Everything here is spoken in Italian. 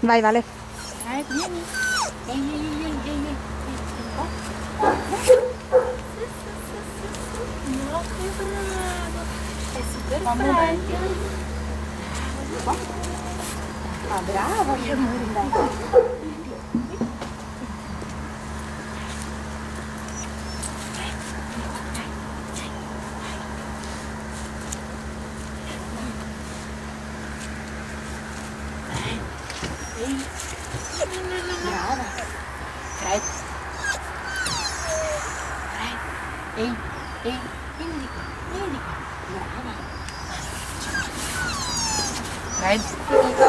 Vai, Vale. Vieni. Ehi. No, che bravo. È super bravo. Ah, bravo, che amore, dai. Brava. Fred. Ehi, vieni di qua. Brava. Fred.